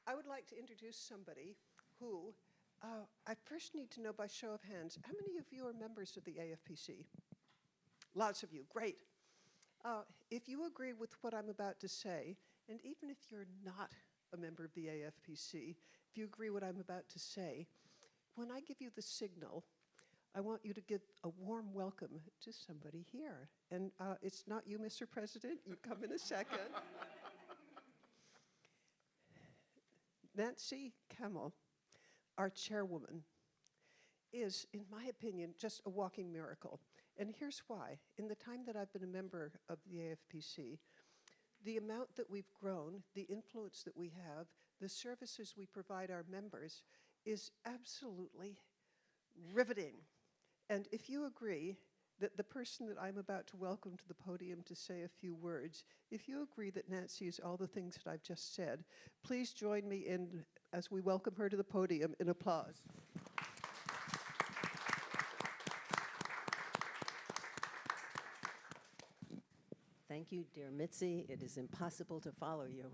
I would like to introduce somebody who I first need to know by show of hands, how many of you are members of the AFPC? Lots of you, great. If you agree with what I'm about to say, and even if you're not a member of the AFPC, if you agree what I'm about to say, when I give you the signal, I want you to give a warm welcome to somebody here. And it's not you, Mr. President. You come in a second. Nancy Kamel, our chairwoman, is, in my opinion, just a walking miracle. And here's why. In the time that I've been a member of the AFPC, the amount that we've grown, the influence that we have, the services we provide our members is absolutely riveting. And if you agree that the person that I'm about to welcome to the podium to say a few words, if you agree that Nancy is all the things that I've just said, please join me in, as we welcome her to the podium, in applause. Thank you, dear Mitzi. It is impossible to follow you.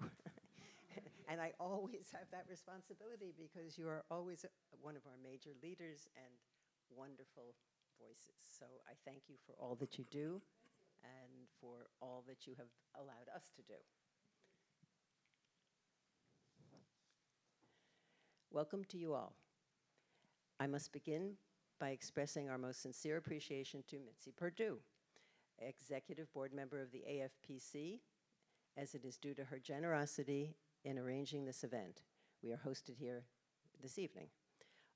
And I always have that responsibility because you are always one of our major leaders and wonderful voices. So I thank you for all that you do and for all that you have allowed us to do. Welcome to you all. I must begin by expressing our most sincere appreciation to Mitzi Perdue, Executive Board member of the AFPC, as it is due to her generosity in arranging this event. We are hosted here this evening.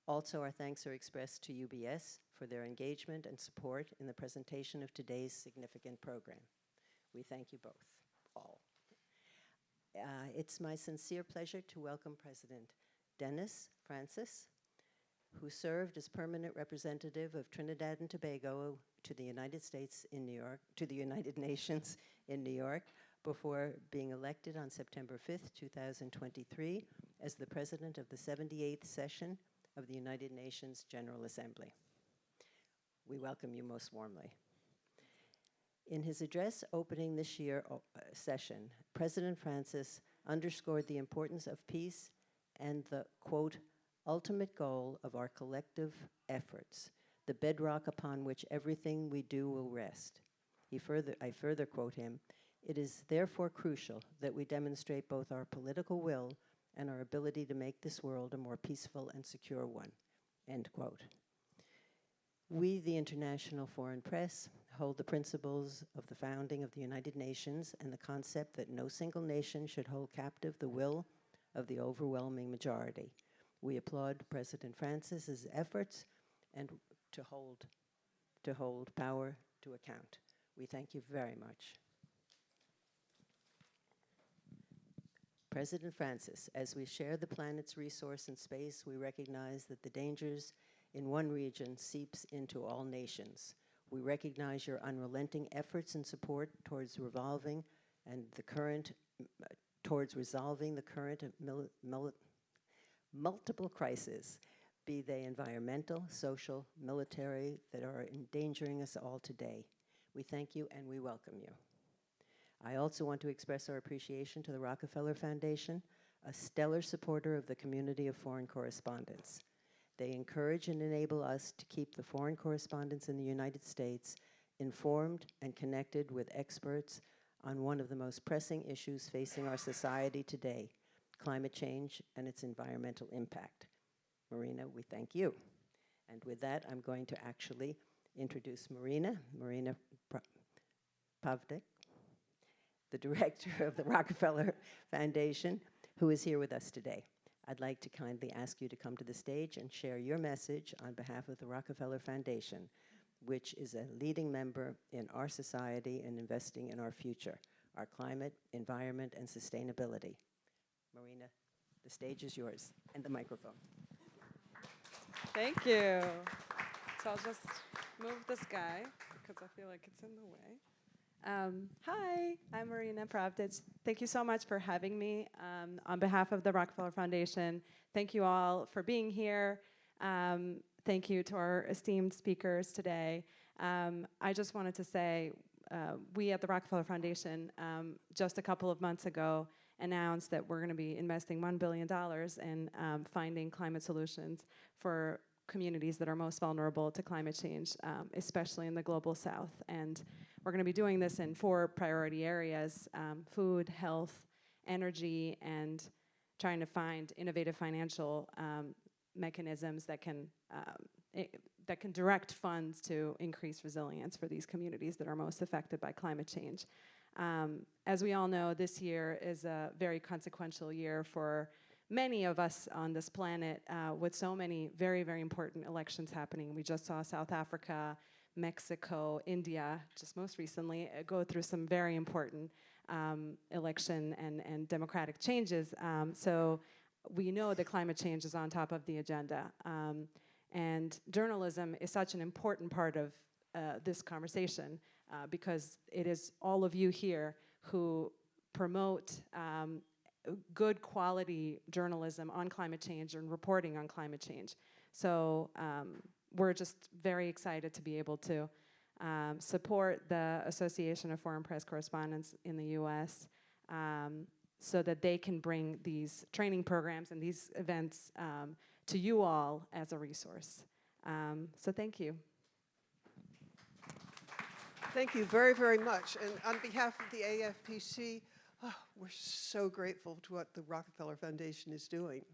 Also, our thanks are expressed to UBS for their engagement and support in the presentation of today's significant program. We thank you both, all. It's my sincere pleasure to welcome President Francis, who served as permanent representative of Trinidad and Tobago to the United States in New York, to the United Nations in New York, before being elected on September 5th, 2023, as the president of the 78th session of the United Nations General Assembly. We welcome you most warmly. In his address opening this year's session, President Francis underscored the importance of peace and the, quote, ultimate goal of our collective efforts, the bedrock upon which everything we do will rest. I further quote him, it is therefore crucial that we demonstrate both our political will and our ability to make this world a more peaceful and secure one, end quote. We, the international foreign press, hold the principles of the founding of the United Nations and the concept that no single nation should hold captive the will of the overwhelming majority. We applaud President Francis's efforts and to hold power to account. We thank you very much. President Francis, as we share the planet's resource and space, we recognize that the dangers in one region seeps into all nations. We recognize your unrelenting efforts and support towards resolving the current multiple crises, be they environmental, social, military, that are endangering us all today. We thank you and we welcome you. I also want to express our appreciation to the Rockefeller Foundation, a stellar supporter of the community of foreign correspondents. They encourage and enable us to keep the foreign correspondents in the United States informed and connected with experts on one of the most pressing issues facing our society today, climate change and its environmental impact. Marina, we thank you. And with that, I'm going to actually introduce Marina Pavlik, the director of the Rockefeller Foundation, who is here with us today. I'd like to kindly ask you to come to the stage and share your message on behalf of the Rockefeller Foundation, which is a leading member in our society in investing in our future, our climate, environment, and sustainability. Marina, the stage is yours, and the microphone. Thank you. So I'll just move this guy, because I feel like it's in the way. Hi, I'm Marina Pravdic. Thank you so much for having me on behalf of the Rockefeller Foundation. Thank you all for being here. Thank you to our esteemed speakers today. I just wanted to say we at the Rockefeller Foundation just a couple of months ago announced that we're going to be investing $1 billion in finding climate solutions for communities that are most vulnerable to climate change, especially in the global south. And we're going to be doing this in 4 priority areas: food, health, energy, and trying to find innovative financial mechanisms that can direct funds to increase resilience for these communities that are most affected by climate change. As we all know, this year is a very consequential year for many of us on this planet, with so many very, very important elections happening. We just saw South Africa, Mexico, India, just most recently, go through some very important election and democratic changes. So we know that climate change is on top of the agenda. And journalism is such an important part of this conversation because it is all of you here who promote good quality journalism on climate change and reporting on climate change. So we're just very excited to be able to support the Association of Foreign Press Correspondents in the US so that they can bring these training programs and these events to you all as a resource. So thank you. Thank you very, very much. And on behalf of the AFPC, we're so grateful to what the Rockefeller Foundation is doing.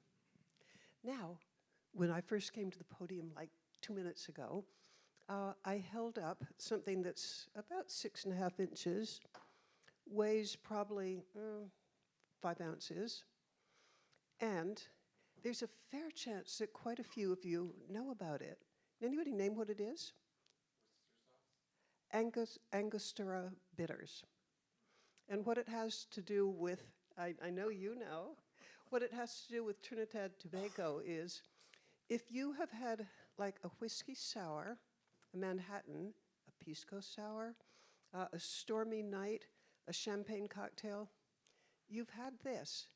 Now, when I first came to the podium like 2 minutes ago, I held up something that's about 6.5 inches, weighs probably 5 ounces, and there's a fair chance that quite a few of you know about it. Anybody name what it is? Angostura bitters. And what it has to do with, I know you know, what it has to do with Trinidad Tobago is if you have had like a whiskey sour, a Manhattan, a pisco sour, a stormy night, a champagne cocktail, you've had this.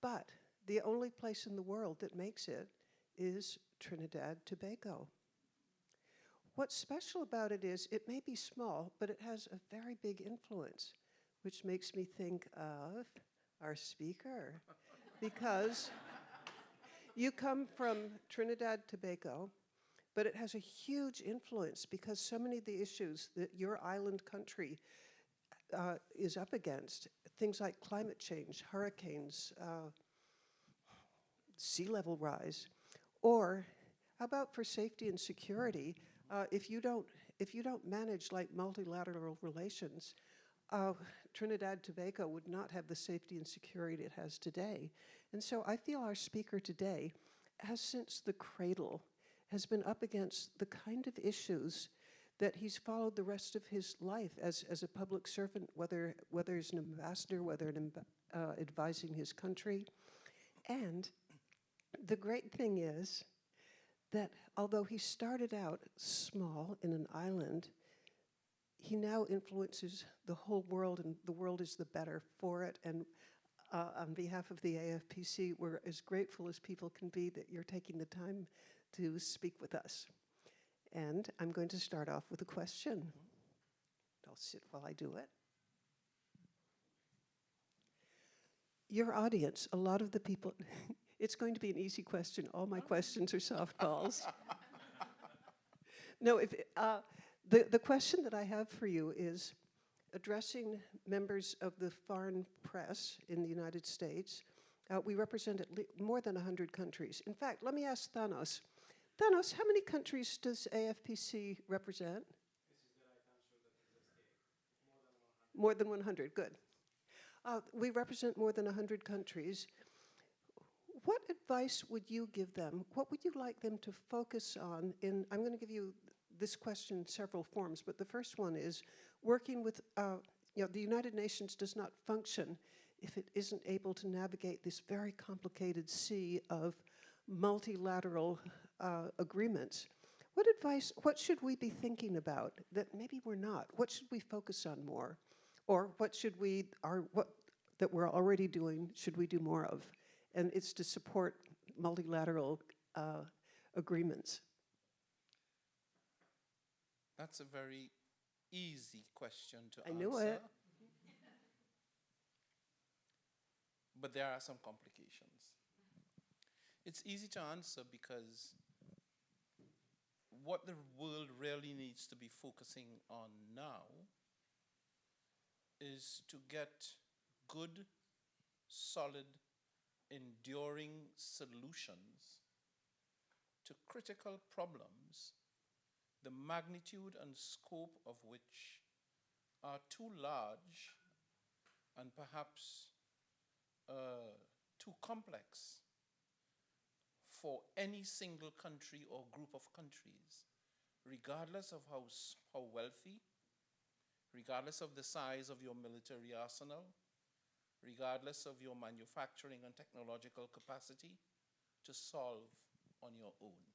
But the only place in the world that makes it is Trinidad Tobago. What's special about it is it may be small, but it has a very big influence, which makes me think of our speaker. Because you come from Trinidad Tobago, but it has a huge influence because so many of the issues that your island country is up against, things like climate change, hurricanes, sea level rise, or how about for safety and security? If you don't manage like multilateral relations, Trinidad Tobago would not have the safety and security it has today. And so I feel our speaker today has since the cradle has been up against the kind of issues that he's followed the rest of his life as a public servant, whether he's an ambassador, whether advising his country. And the great thing is that although he started out small in an island, he now influences the whole world, and the world is the better for it. And on behalf of the AFPC, we're as grateful as people can be that you're taking the time to speak with us. And I'm going to start off with a question. I'll sit while I do it. Your audience, a lot of the people, it's going to be an easy question. All my questions are softballs. No, the question that I have for you is addressing members of the foreign press in the United States. We represent more than 100 countries. In fact, let me ask Thanos. Thanos, how many countries does AFPC represent? More than 100, good. We represent more than 100 countries. What advice would you give them? What would you like them to focus on I'm going to give you this question in several forms, but the first one is working with, the United Nations does not function if it isn't able to navigate this very complicated sea of multilateral agreements. What should we be thinking about that maybe we're not? What should we focus on more? Or what that we're already doing, should we do more of? And it's to support multilateral agreements. That's a very easy question to answer. I knew it. but there are some complications. It's easy to answer because what the world really needs to be focusing on now is to get good, solid, enduring solutions to critical problems, the magnitude and scope of which are too large and perhaps too complex for any single country or group of countries, regardless of how wealthy, regardless of the size of your military arsenal, regardless of your manufacturing and technological capacity, to solve on your own.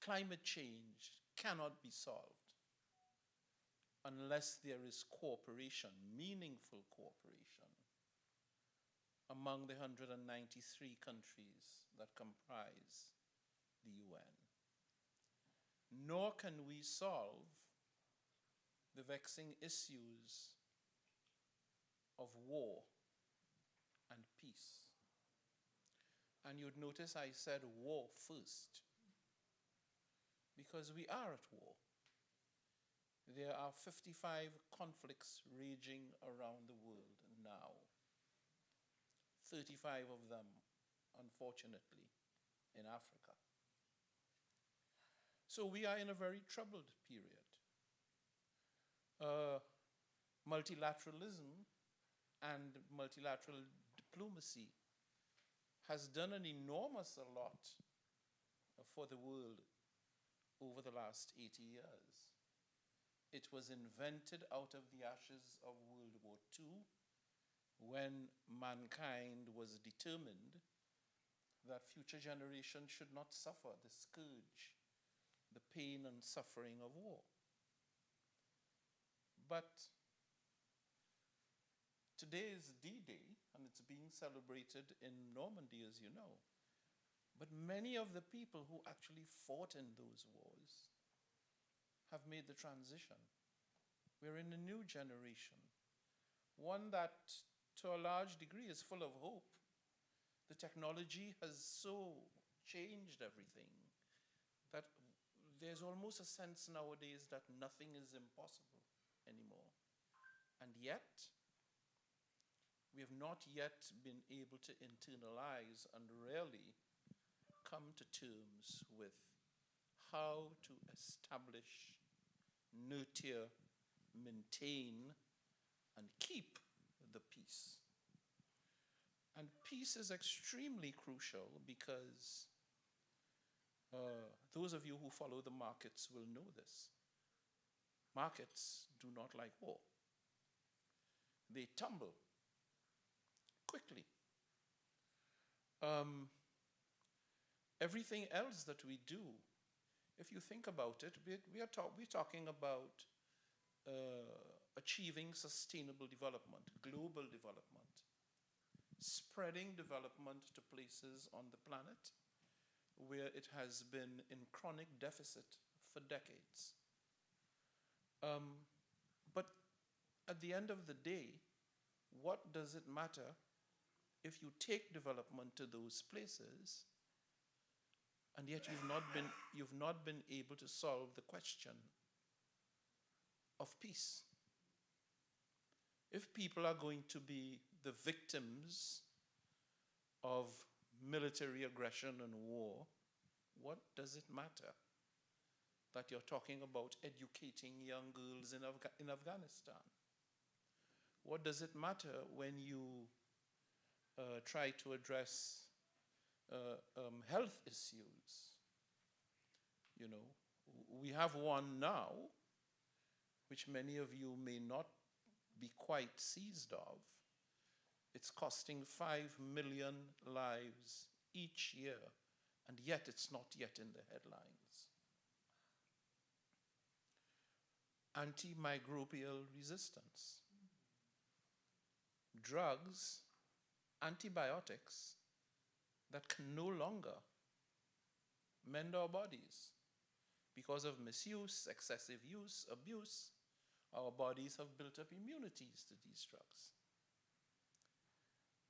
Climate change cannot be solved unless there is cooperation, meaningful cooperation, among the 193 countries that comprise the UN. Nor can we solve the vexing issues of war and peace. And you'd notice I said war first, because we are at war. There are 55 conflicts raging around the world now. 35 of them, unfortunately, in Africa. So we are in a very troubled period. Multilateralism and multilateral diplomacy has done an enormous lot for the world over the last 80 years. It was invented out of the ashes of World War II, when mankind was determined that future generations should not suffer the scourge, the pain and suffering of war. But today is D-Day, and it's being celebrated in Normandy, as you know. But many of the people who actually fought in those wars have made the transition. We're in a new generation, one that to a large degree is full of hope. The technology has so changed everything that there's almost a sense nowadays that nothing is impossible anymore. And yet, we have not yet been able to internalize and really come to terms with how to establish, nurture, maintain, and keep the peace. And peace is extremely crucial because those of you who follow the markets will know this. Markets do not like war. They tumble quickly. Everything else that we do, if you think about it, we're talking about achieving sustainable development, global development, spreading development to places on the planet where it has been in chronic deficit for decades. But at the end of the day, what does it matter if you take development to those places and yet you've not been able to solve the question of peace? If people are going to be the victims of military aggression and war, what does it matter that you're talking about educating young girls in Afghanistan? What does it matter when you try to address health issues? You know, we have one now, which many of you may not be quite seized of. It's costing 5 million lives each year, and yet it's not yet in the headlines. Antimicrobial resistance. Drugs, antibiotics that can no longer mend our bodies because of misuse, excessive use, abuse. Our bodies have built up immunities to these drugs.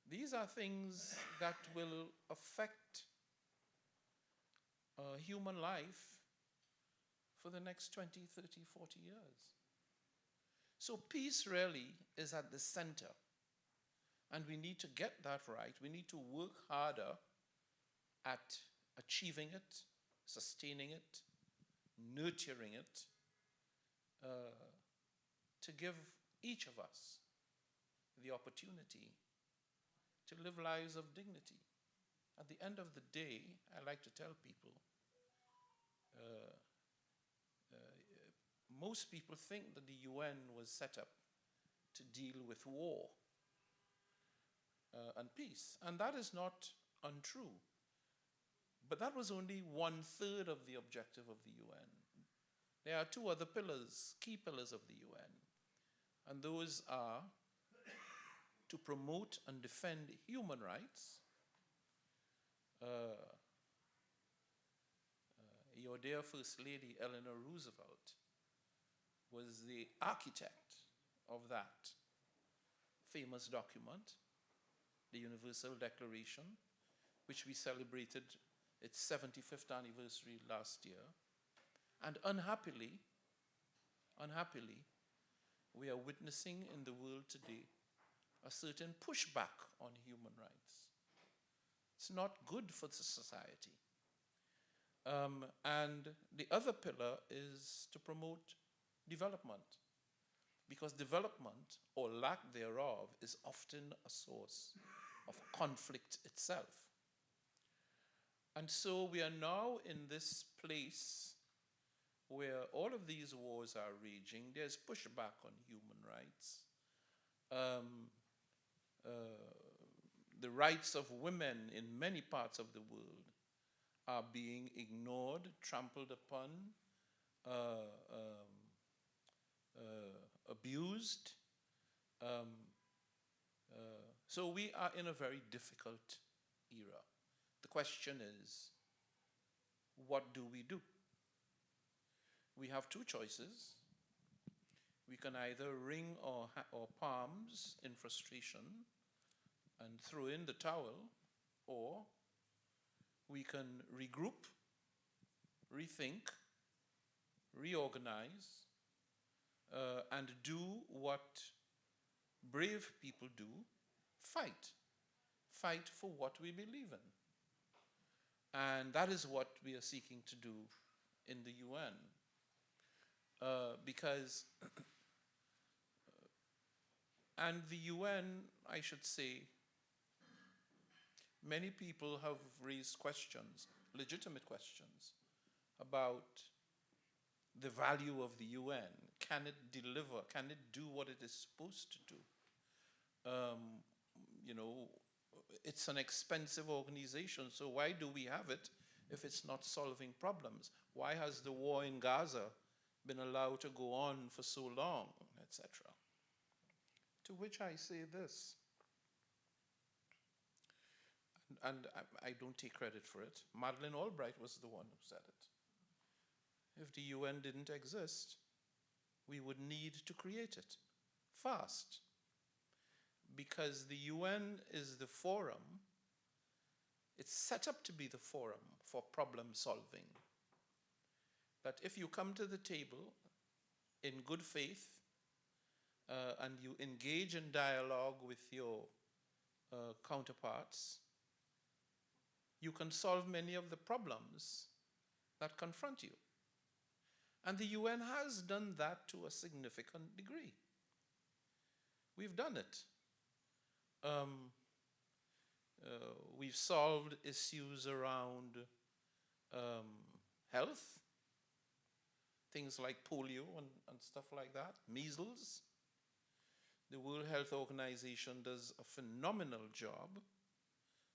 These are things that will affect human life for the next 20, 30, 40 years. So peace really is at the center. And we need to get that right. We need to work harder at achieving it, sustaining it, nurturing it, to give each of us the opportunity to live lives of dignity. At the end of the day, I like to tell people, most people think that the UN was set up to deal with war and peace, and that is not untrue. But that was only 1/3 of the objective of the UN. There are two other pillars, key pillars of the UN, and those are to promote and defend human rights. Your dear First Lady, Eleanor Roosevelt, was the architect of that famous document, the Universal Declaration, which we celebrated its 75th anniversary last year. And unhappily, we are witnessing in the world today a certain pushback on human rights. It's not good for the society. And the other pillar is to promote development, because development, or lack thereof, is often a source of conflict itself. And so we are now in this place where all of these wars are raging. There's pushback on human rights. The rights of women in many parts of the world are being ignored, trampled upon, abused. So we are in a very difficult era. The question is, what do we do? We have two choices. We can either wring our palms in frustration and throw in the towel, or we can regroup, rethink, reorganize, and do what brave people do: fight. Fight for what we believe in. And that is what we are seeking to do in the UN. Because, and the UN, I should say, many people have raised questions, legitimate questions, about the value of the UN. Can it deliver? Can it do what it is supposed to do? You know, it's an expensive organization, so why do we have it if it's not solving problems? Why has the war in Gaza been allowed to go on for so long, etc.? To which I say this, and I don't take credit for it. Madeleine Albright was the one who said it. If the UN didn't exist, we would need to create it fast, because the UN is the forum. It's set up to be the forum for problem solving. That if you come to the table in good faith and you engage in dialogue with your counterparts, you can solve many of the problems that confront you. And the UN has done that to a significant degree. We've done it. We've solved issues around health, things like polio and stuff like that, measles. The World Health Organization does a phenomenal job,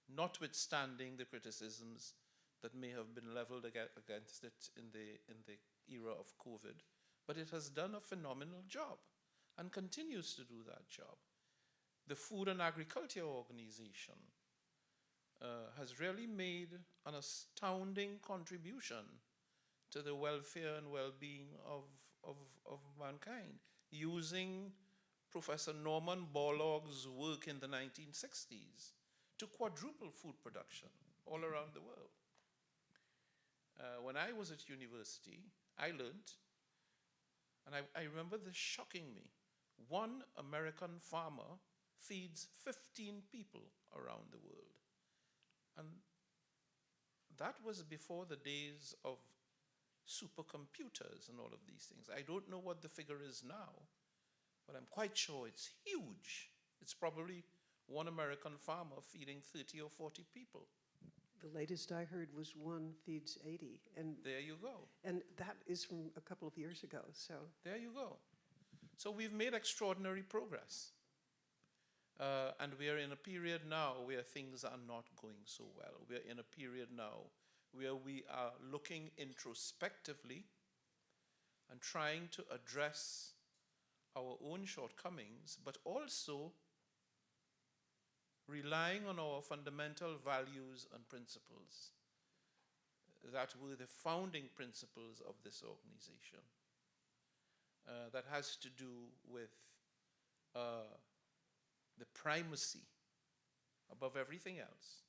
notwithstanding the criticisms that may have been leveled against it in the era of COVID. But it has done a phenomenal job and continues to do that job. The Food and Agriculture Organization has really made an astounding contribution to the welfare and well-being of mankind, using Professor Norman Borlaug's work in the 1960s to quadruple food production all around the world. When I was at university, I learned, and I remember this shocking me, one American farmer feeds 15 people around the world. And that was before the days of supercomputers and all of these things. I don't know what the figure is now, but I'm quite sure it's huge. It's probably one American farmer feeding 30 or 40 people. The latest I heard was one feeds 80. And There you go. and that is from a couple of years ago. So There you go. So we've made extraordinary progress. And we are in a period now where things are not going so well. We are in a period now where we are looking introspectively and trying to address our own shortcomings, but also relying on our fundamental values and principles that were the founding principles of this organization. That has to do with the primacy, above everything else,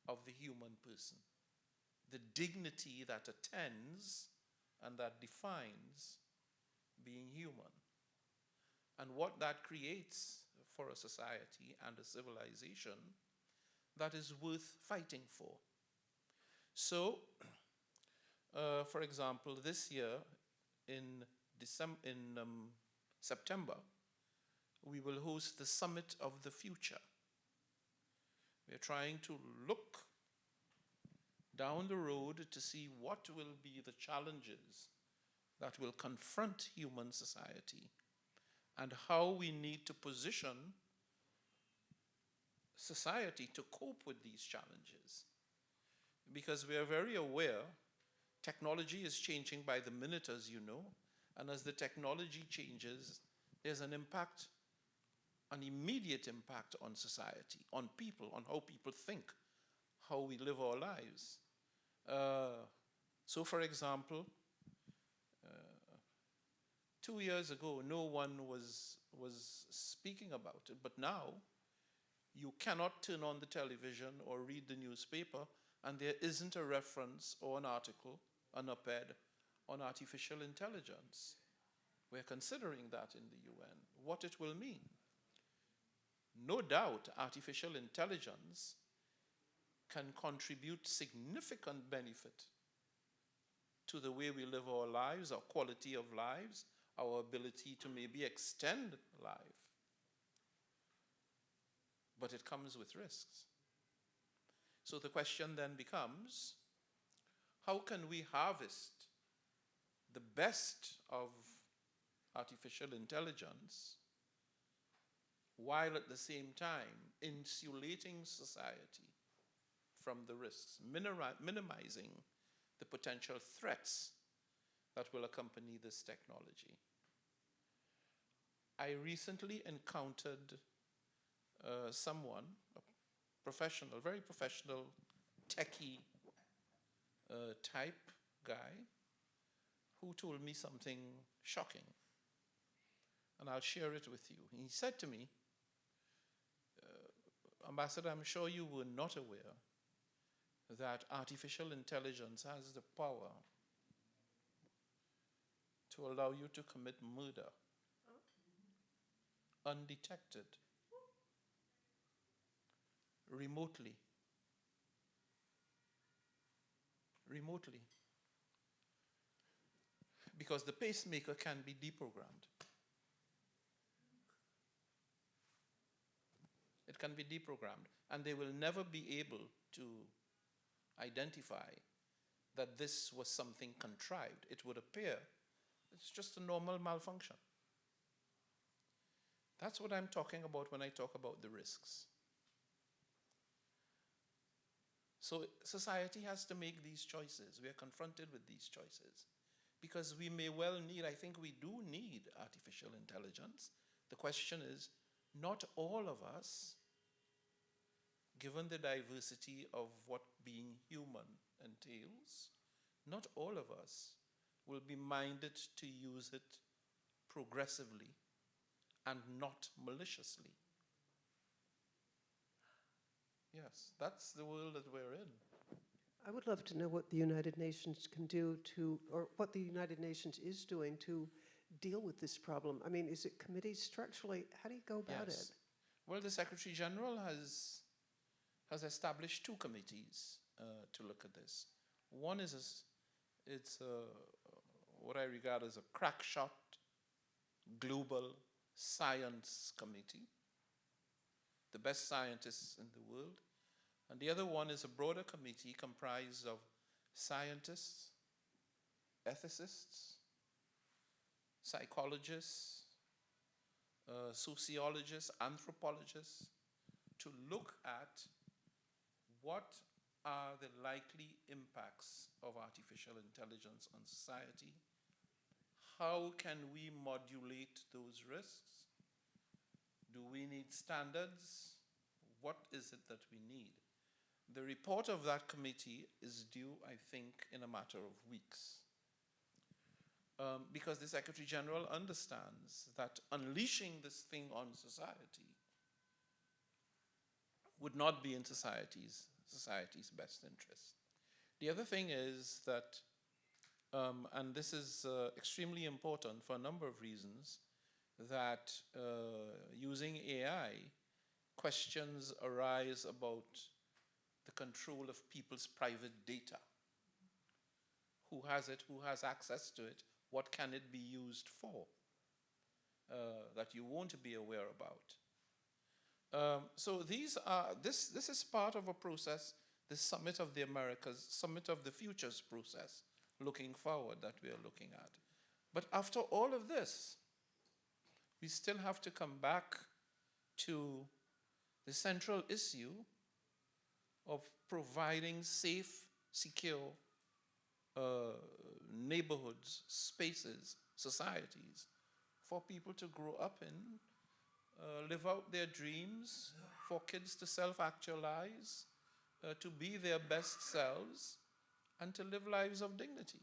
of the human person, the dignity that attends and that defines being human, and what that creates for a society and a civilization that is worth fighting for. So, for example, this year in September, we will host the Summit of the Future. We are trying to look down the road to see what will be the challenges that will confront human society and how we need to position society to cope with these challenges. Because we are very aware technology is changing by the minute, as you know, and as the technology changes, there's an impact, an immediate impact on society, on people, on how people think, how we live our lives. So for example, 2 years ago, no one was speaking about it, but now you cannot turn on the television or read the newspaper and there isn't a reference or an article, an op-ed on artificial intelligence. We're considering that in the UN, what it will mean. No doubt artificial intelligence can contribute significant benefit to the way we live our lives, our quality of lives, our ability to maybe extend life. But it comes with risks. So the question then becomes, how can we harvest the best of artificial intelligence while at the same time insulating society from the risks, minimizing the potential threats that will accompany this technology? I recently encountered someone, a professional, very professional, techie type guy, who told me something shocking. And I'll share it with you. He said to me, Ambassador, I'm sure you were not aware that artificial intelligence has the power to allow you to commit murder undetected, remotely. Because the pacemaker can be deprogrammed. It can be deprogrammed, and they will never be able to identify that this was something contrived. It would appear it's just a normal malfunction. That's what I'm talking about when I talk about the risks. So society has to make these choices. We are confronted with these choices because we may well need, I think we do need artificial intelligence. The question is, not all of us, given the diversity of what being human entails, not all of us will be minded to use it progressively and not maliciously. Yes, that's the world that we're in. I would love to know what the United Nations can do to, or what the United Nations is doing to deal with this problem. I mean, is it committees structurally? How do you go about it? Well, the Secretary General has established two committees to look at this. One is what I regard as a crackshot global science committee, the best scientists in the world. And the other one is a broader committee comprised of scientists, ethicists, psychologists, sociologists, anthropologists, to look at what are the likely impacts of artificial intelligence on society. How can we modulate those risks? Do we need standards? What is it that we need? The report of that committee is due, I think, in a matter of weeks. Because the Secretary General understands that unleashing this thing on society would not be in society's best interest. The other thing is that, and this is extremely important for a number of reasons, that using AI, questions arise about the control of people's private data. Who has it? Who has access to it? What can it be used for that you won't be aware about? So this is part of a process, the Summit of the Americas, Summit of the Futures process, looking forward that we are looking at. But after all of this, we still have to come back to the central issue of providing safe, secure neighborhoods, spaces, societies for people to grow up in, live out their dreams, for kids to self-actualize, to be their best selves, and to live lives of dignity.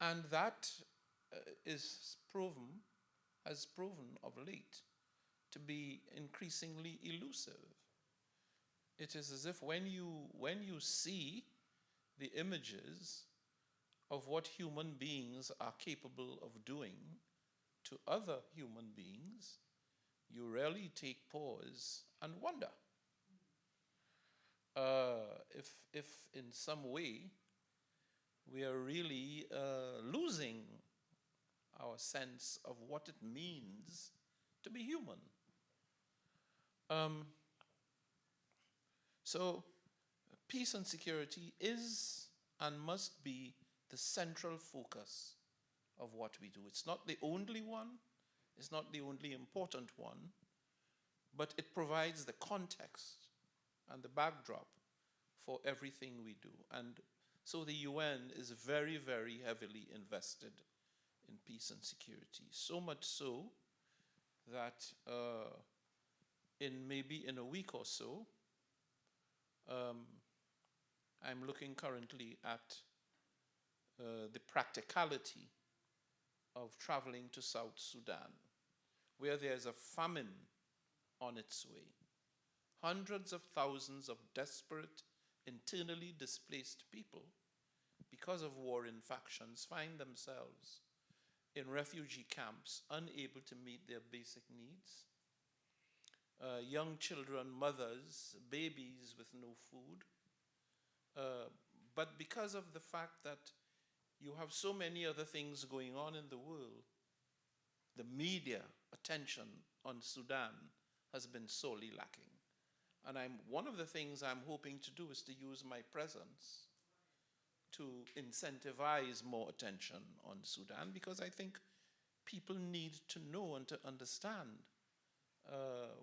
And that has proven of late to be increasingly elusive. It is as if when you see the images of what human beings are capable of doing to other human beings, you really take pause and wonder if in some way we are really losing our sense of what it means to be human. So peace and security is and must be the central focus of what we do. It's not the only one, it's not the only important one, but it provides the context and the backdrop for everything we do. And so the UN is very, very heavily invested in peace and security. So much so that maybe in a week or so, I'm looking currently at the practicality of traveling to South Sudan, where there's a famine on its way. Hundreds of thousands of desperate, internally displaced people, because of war in factions, find themselves in refugee camps, unable to meet their basic needs. Young children, mothers, babies with no food. But because of the fact that you have so many other things going on in the world, the media attention on Sudan has been sorely lacking. And one of the things I'm hoping to do is to use my presence to incentivize more attention on Sudan, because I think people need to know and to understand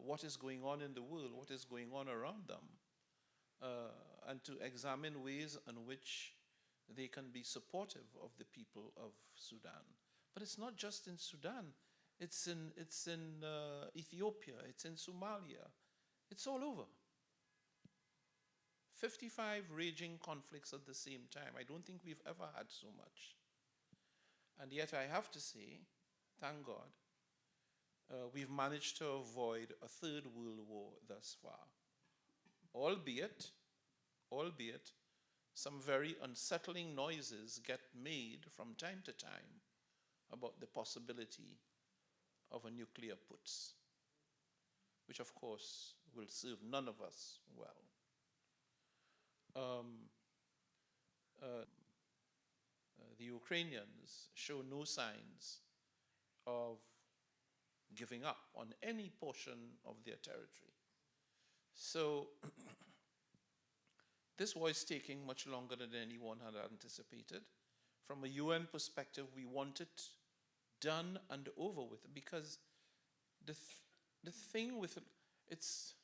what is going on in the world, what is going on around them, and to examine ways in which they can be supportive of the people of Sudan. But it's not just in Sudan. It's in Ethiopia, it's in Somalia, it's all over. 55 raging conflicts at the same time. I don't think we've ever had so much. And yet I have to say, thank God, we've managed to avoid a third world war thus far. Albeit, some very unsettling noises get made from time to time about the possibility of a nuclear putsch, which of course will serve none of us well. The Ukrainians show no signs of giving up on any portion of their territory. So this was taking much longer than anyone had anticipated. From a UN perspective, we want it done and over with, because the thing with it's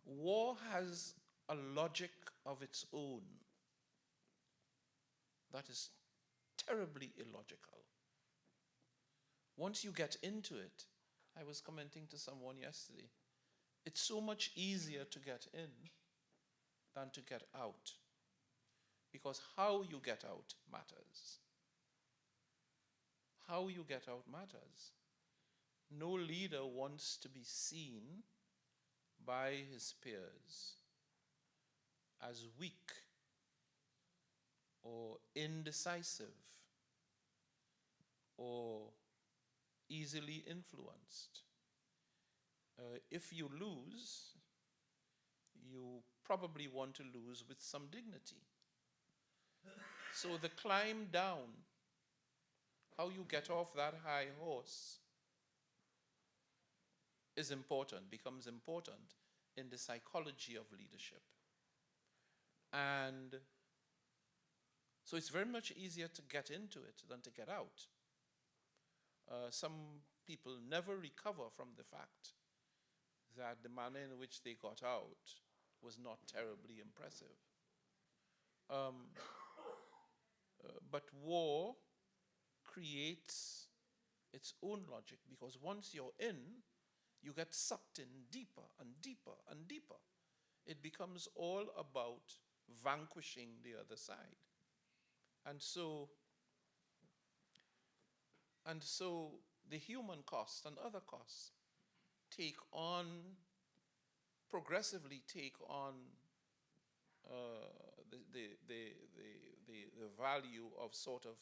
war has a logic of its own that is terribly illogical. Once you get into it, I was commenting to someone yesterday, it's so much easier to get in than to get out, because how you get out matters. How you get out matters. No leader wants to be seen by his peers as weak or indecisive or easily influenced. If you lose, you probably want to lose with some dignity. So the climb down, how you get off that high horse, is important, becomes important in the psychology of leadership. And so it's very much easier to get into it than to get out. Some people never recover from the fact that the manner in which they got out was not terribly impressive. But war creates its own logic, because once you're in, you get sucked in deeper and deeper and deeper. It becomes all about vanquishing the other side. And so the human cost and other costs progressively take on the value of sort of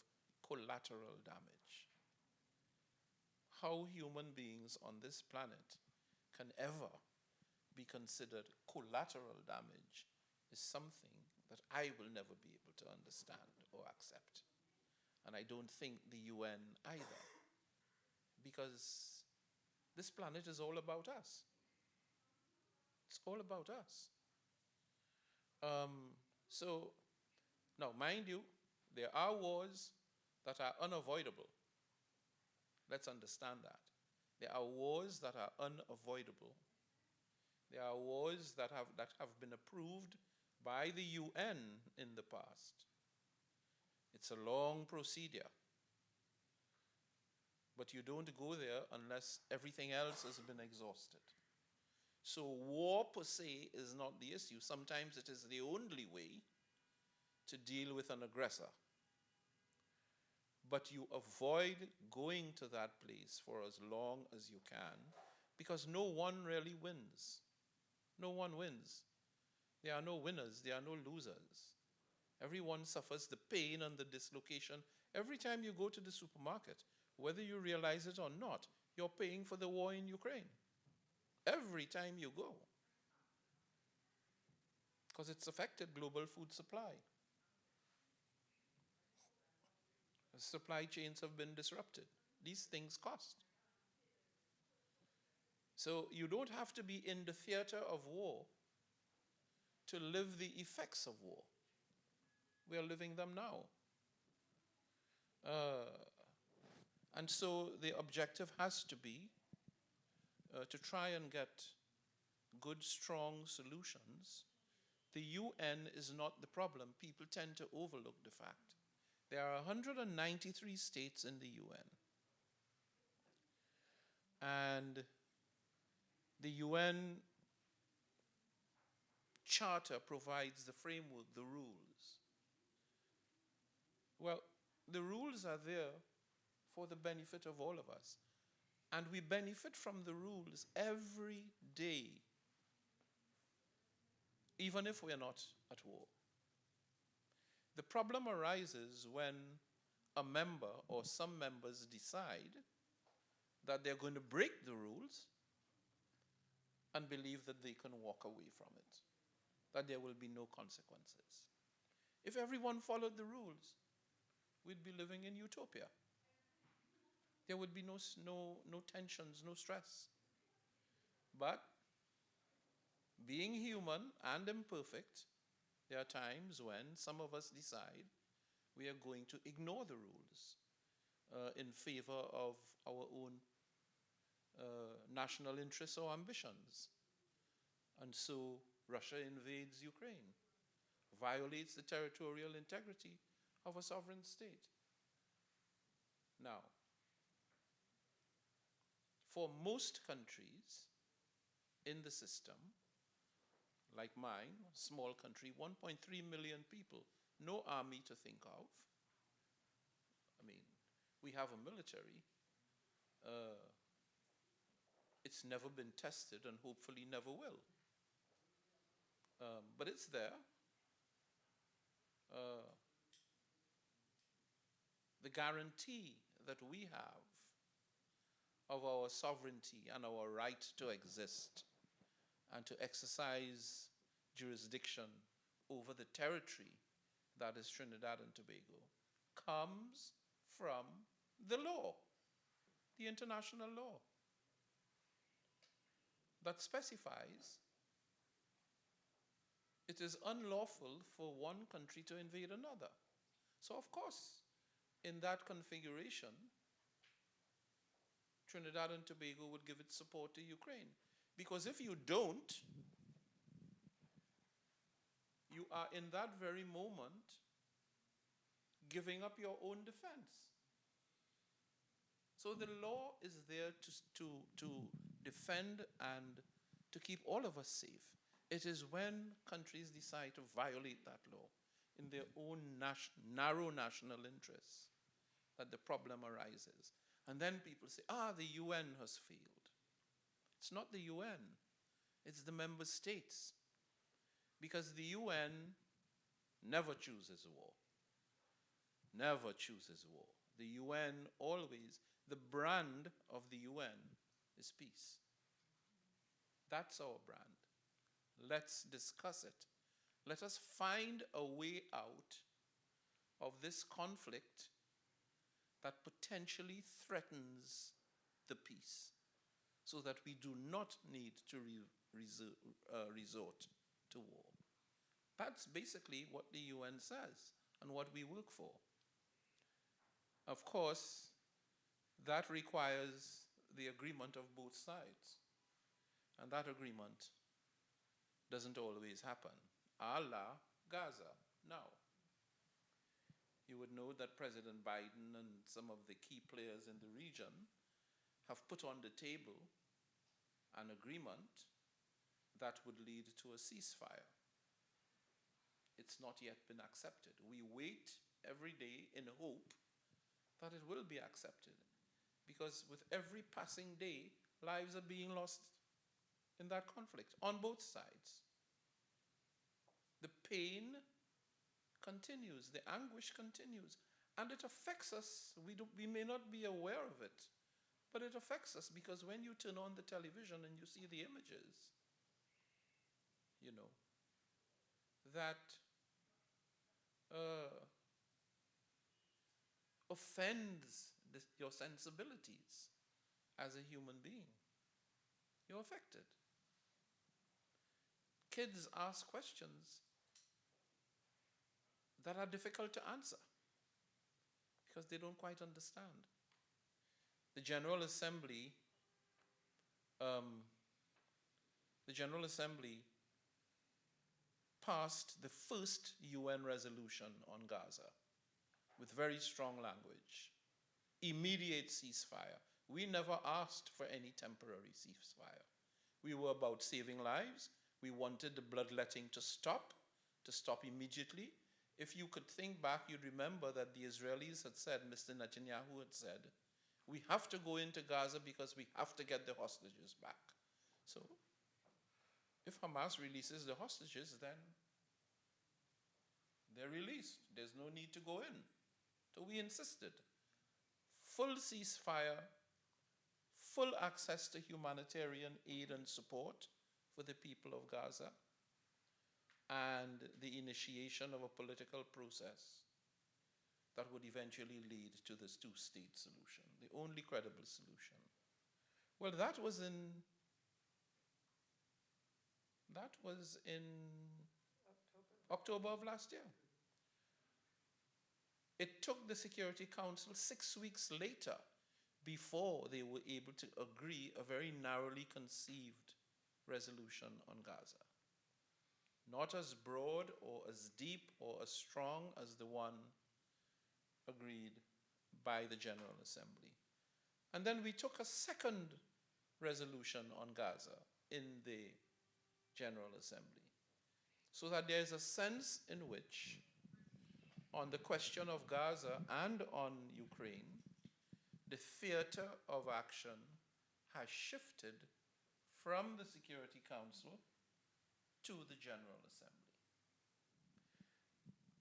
collateral damage. How human beings on this planet can ever be considered collateral damage is something that I will never be able to understand or accept. And I don't think the UN either, because this planet is all about us. It's all about us. So, now mind you, there are wars that are unavoidable. Let's understand that. There are wars that are unavoidable. There are wars that have been approved by the UN in the past. It's a long procedure. But you don't go there unless everything else has been exhausted. So war per se is not the issue. Sometimes it is the only way to deal with an aggressor. But you avoid going to that place for as long as you can, because no one really wins. No one wins. There are no winners, there are no losers. Everyone suffers the pain and the dislocation. Every time you go to the supermarket, whether you realize it or not, you're paying for the war in Ukraine. Every time you go. Because it's affected global food supply. The supply chains have been disrupted. These things cost. So you don't have to be in the theater of war to live the effects of war. We are living them now. And so the objective has to be to try and get good, strong solutions. The UN is not the problem. People tend to overlook the fact. There are 193 states in the UN. And the UN Charter provides the framework, the rules. Well, the rules are there for the benefit of all of us. And we benefit from the rules every day, even if we are not at war. The problem arises when a member or some members decide that they're going to break the rules and believe that they can walk away from it, that there will be no consequences. If everyone followed the rules, we'd be living in utopia. There would be no tensions, no stress. But being human and imperfect, there are times when some of us decide we are going to ignore the rules in favor of our own national interests or ambitions. And so Russia invades Ukraine, violates the territorial integrity of a sovereign state. Now, for most countries in the system, like mine, a small country, 1.3 million people, no army to think of. I mean, we have a military. It's never been tested and hopefully never will. But it's there. The guarantee that we have of our sovereignty and our right to exist and to exercise jurisdiction over the territory that is Trinidad and Tobago comes from the law, the international law, that specifies it is unlawful for one country to invade another. So of course, in that configuration, Trinidad and Tobago would give its support to Ukraine. Because if you don't, you are in that very moment giving up your own defense. So the law is there to defend and to keep all of us safe. It is when countries decide to violate that law in their own narrow national interests that the problem arises. And then people say, the UN has failed. It's not the UN, it's the member states. Because the UN never chooses war. Never chooses war. The UN always, the brand of the UN is peace. That's our brand. Let's discuss it. Let us find a way out of this conflict that potentially threatens the peace, so that we do not need to resort to war. That's basically what the UN says and what we work for. Of course, that requires the agreement of both sides. And that agreement doesn't always happen. A la Gaza now. You would know that President Biden and some of the key players in the region have put on the table an agreement that would lead to a ceasefire. It's not yet been accepted. We wait every day in hope that it will be accepted, because with every passing day, lives are being lost in that conflict on both sides. The pain continues, the anguish continues, and it affects us. We may not be aware of it, but it affects us, because when you turn on the television and you see the images, that offends your sensibilities as a human being. You're affected. Kids ask questions that are difficult to answer because they don't quite understand. The General Assembly passed the first UN resolution on Gaza with very strong language. Immediate ceasefire. We never asked for any temporary ceasefire. We were about saving lives. We wanted the bloodletting to stop immediately. If you could think back, you'd remember that the Israelis had said, Mr. Netanyahu had said, we have to go into Gaza because we have to get the hostages back. So if Hamas releases the hostages, then they're released. There's no need to go in. So we insisted. Full ceasefire, full access to humanitarian aid and support for the people of Gaza, and the initiation of a political process that would eventually lead to this two-state solution, the only credible solution. Well, that was in October of last year. It took the Security Council 6 weeks later before they were able to agree a very narrowly conceived resolution on Gaza. Not as broad or as deep or as strong as the one agreed by the General Assembly. And then we took a second resolution on Gaza in the General Assembly, so that there's a sense in which, on the question of Gaza and on Ukraine, the theater of action has shifted from the Security Council to the General Assembly.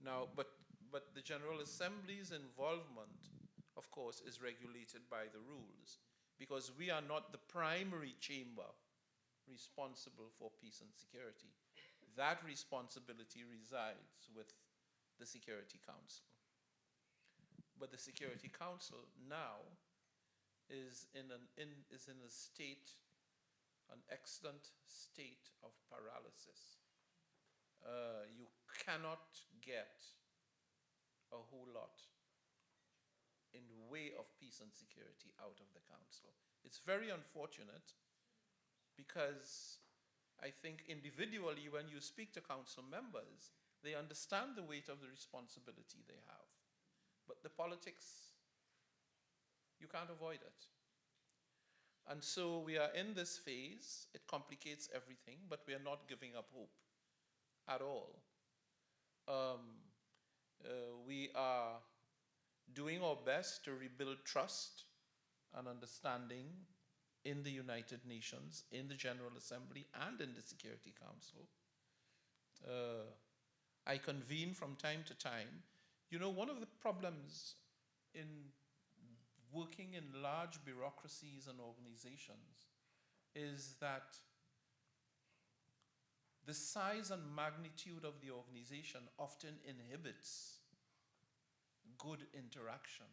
Now, but the General Assembly's involvement, of course, is regulated by the rules, because we are not the primary chamber responsible for peace and security. That responsibility resides with the Security Council. But the Security Council now is in a state, an excellent state of paralysis. You cannot get a whole lot in the way of peace and security out of the council. It's very unfortunate, because I think individually, when you speak to council members, they understand the weight of the responsibility they have. But the politics, you can't avoid it. And so we are in this phase. It complicates everything, but we are not giving up hope at all. We are doing our best to rebuild trust and understanding in the United Nations, in the General Assembly, and in the Security Council. I convene from time to time. You know, one of the problems in working in large bureaucracies and organizations is that the size and magnitude of the organization often inhibits good interaction.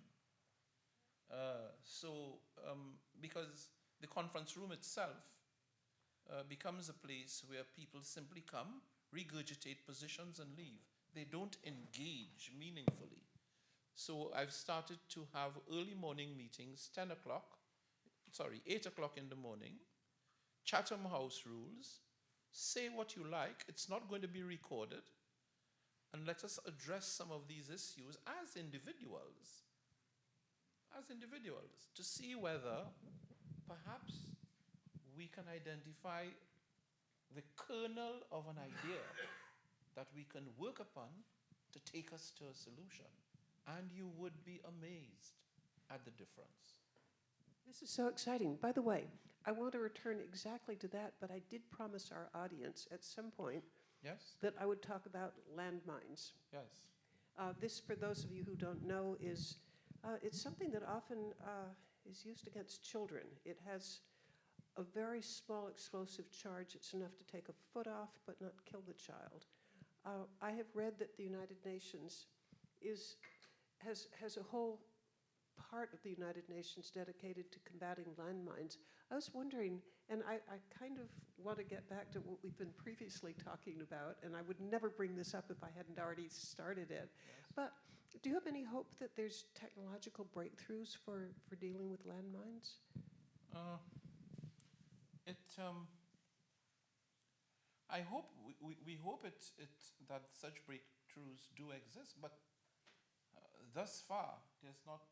Because the conference room itself becomes a place where people simply come, regurgitate positions, and leave. They don't engage meaningfully. So I've started to have early morning meetings, 8 o'clock in the morning, Chatham House rules, say what you like, it's not going to be recorded, and let us address some of these issues as individuals, to see whether perhaps we can identify the kernel of an idea that we can work upon to take us to a solution. And you would be amazed at the difference. This is so exciting. By the way, I want to return exactly to that, but I did promise our audience at some point that I would talk about landmines. Yes. This, for those of you who don't know, is it's something that often is used against children. It has a very small explosive charge. It's enough to take a foot off but not kill the child. I have read that the United Nations has a whole part of the United Nations dedicated to combating landmines. I was wondering, and I kind of want to get back to what we've been previously talking about, and I would never bring this up if I hadn't already started it. Yes. But do you have any hope that there's technological breakthroughs for dealing with landmines? I hope, we hope that such breakthroughs do exist, but thus far, there's not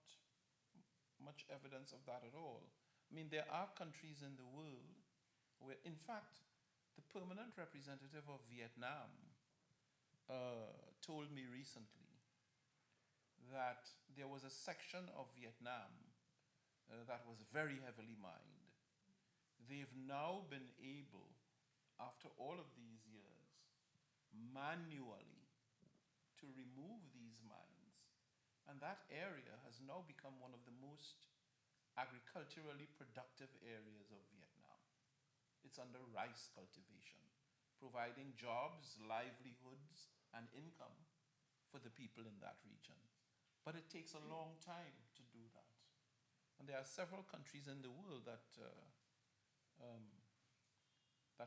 much evidence of that at all. I mean, there are countries in the world where, in fact, the permanent representative of Vietnam told me recently that there was a section of Vietnam that was very heavily mined. They've now been able, after all of these years, manually to remove these mines. And that area has now become one of the most agriculturally productive areas of Vietnam. It's under rice cultivation, providing jobs, livelihoods, and income for the people in that region. But it takes a long time to do that. And there are several countries in the world that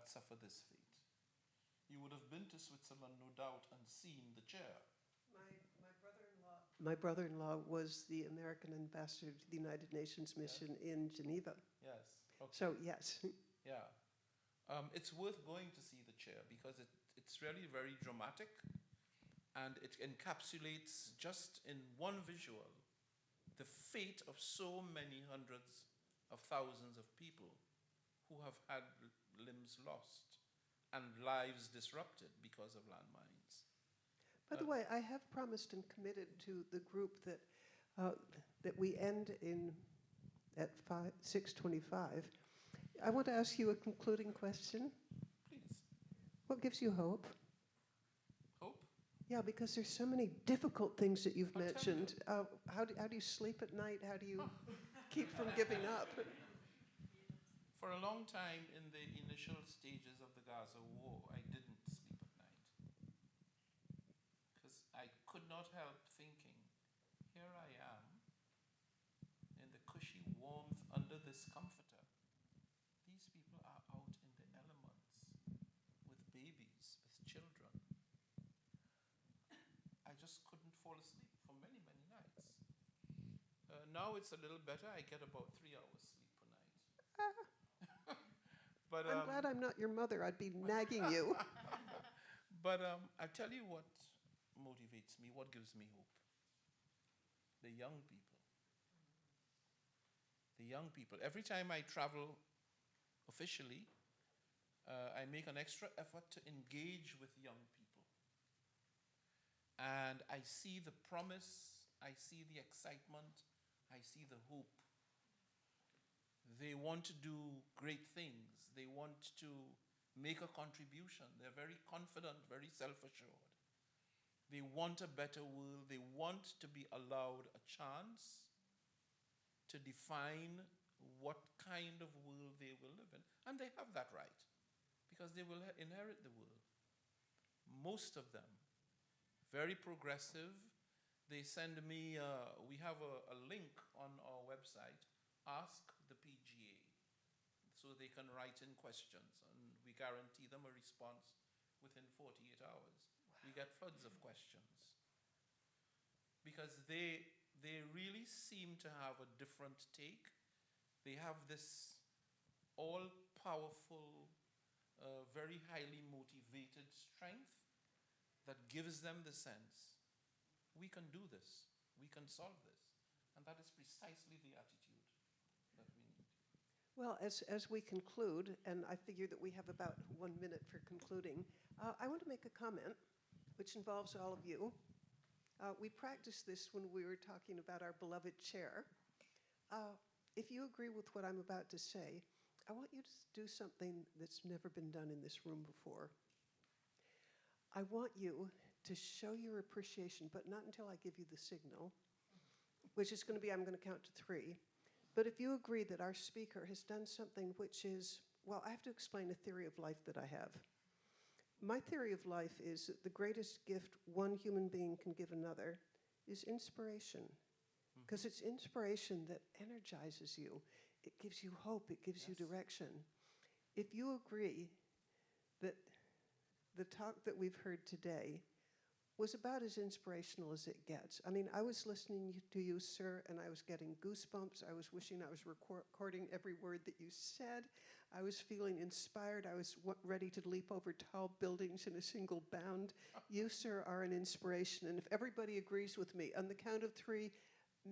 suffer this fate. You would have been to Switzerland, no doubt, and seen the chair. My brother-in-law was the American ambassador to the United Nations mission in Geneva. Yes. Okay. So, yes. Yeah. It's worth going to see the chair because it's really very dramatic, and it encapsulates just in one visual the fate of so many hundreds of thousands of people who have had limbs lost and lives disrupted because of landmines. By the way, I have promised and committed to the group that we end at 6:25. I want to ask you a concluding question. Please. What gives you hope? Hope? Yeah, because there's so many difficult things that you've I'll tell mentioned. How do you sleep at night? How do you keep from giving up? For a long time in the initial stages of the Gaza war, I didn't sleep at night. Because I could not help thinking, here I am in the cushy warmth under this comforter. These people are out in the elements with babies, with children. I just couldn't fall asleep for many, many nights. Now it's a little better. I get about 3 hours sleep per night. But, I'm glad I'm not your mother. I'd be nagging you. But I'll tell you what motivates me, what gives me hope. The young people. The young people. Every time I travel officially, I make an extra effort to engage with young people. And I see the promise, I see the excitement, I see the hope. They want to do great things. They want to make a contribution. They're very confident, very self-assured. They want a better world. They want to be allowed a chance to define what kind of world they will live in. And they have that right, because they will inherit the world. Most of them, very progressive. They send me, we have a link on our website, Ask the PGA, so they can write in questions, and we guarantee them a response within 48 hours. Wow. We get floods of questions because they really seem to have a different take. They have this all-powerful, very highly motivated strength that gives them the sense, we can do this, we can solve this, and that is precisely the attitude that we need. Well, as we conclude, and I figure that we have about 1 minute for concluding, I want to make a comment which involves all of you. We practiced this when we were talking about our beloved chair. If you agree with what I'm about to say, I want you to do something that's never been done in this room before. I want you to show your appreciation, but not until I give you the signal, which is going to be, I'm going to count to 3. But if you agree that our speaker has done something which is, well, I have to explain a theory of life that I have. My theory of life is that the greatest gift one human being can give another is inspiration. Because it's inspiration that energizes you. It gives you hope. It gives you direction. If you agree that the talk that we've heard today was about as inspirational as it gets. I mean, I was listening to you, sir, and I was getting goosebumps. I was wishing I was recording every word that you said. I was feeling inspired. I was ready to leap over tall buildings in a single bound. You, sir, are an inspiration. And if everybody agrees with me, on the count of 3,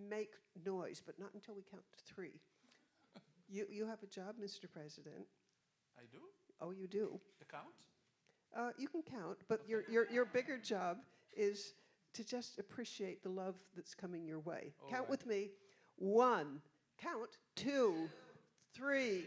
make noise, but not until we count to 3. You have a job, Mr. President. I do? Oh, you do. The count? You can count, but Okay. your bigger job is to just appreciate the love that's coming your way. All Count right. with me. 1, Count 2, 3.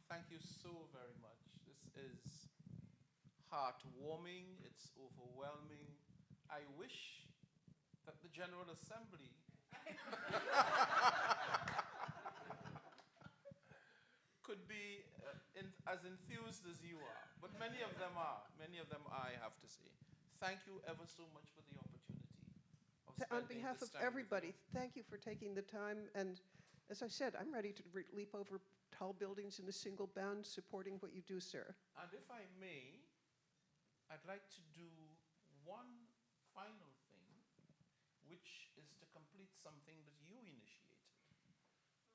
Thank you so very much. This is heartwarming, it's overwhelming. I wish that the General Assembly could be as enthused as you are, but many of them are. Many of them are, I have to say. Thank you ever so much for the opportunity of On spending behalf this of time with everybody, you. thank you for taking the time. And as I said, I'm ready to leap over tall buildings in a single bound, supporting what you do, sir. And if I may, I'd like to do one final thing, which is to complete something that you initiated.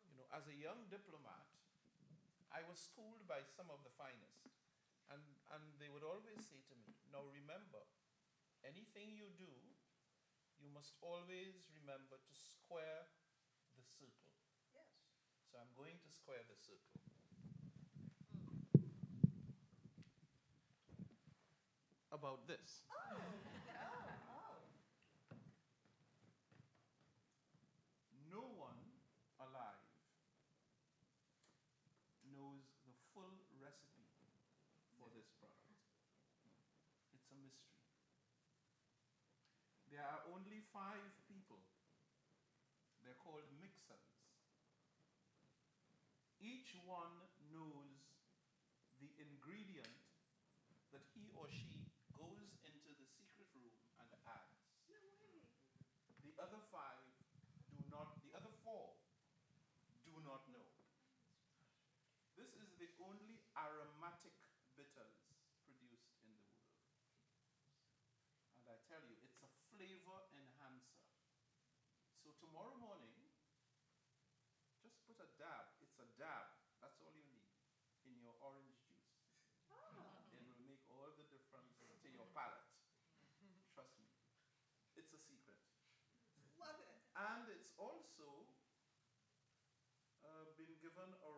You know, as a young diplomat, I was schooled by some of the finest, and they would always say to me, now remember, anything you do, you must always remember to square the circle. Yes. So I'm going to square the circle. About this. No one alive knows the full recipe for this product. It's a mystery. There are only 5 people. They're called mixers. Each one knows the ingredient that he or she goes into the secret room and adds. No way. The other 5 do not, the other 4 do not know. This is the only aromatic bitters produced in the world. And I tell you, it's a flavor enhancer. So tomorrow morning, just put a dab, it's a dab, that's all you need, in your orange juice. It will make all the difference to your palate. Trust me. It's a secret. Love it. And it's also been given a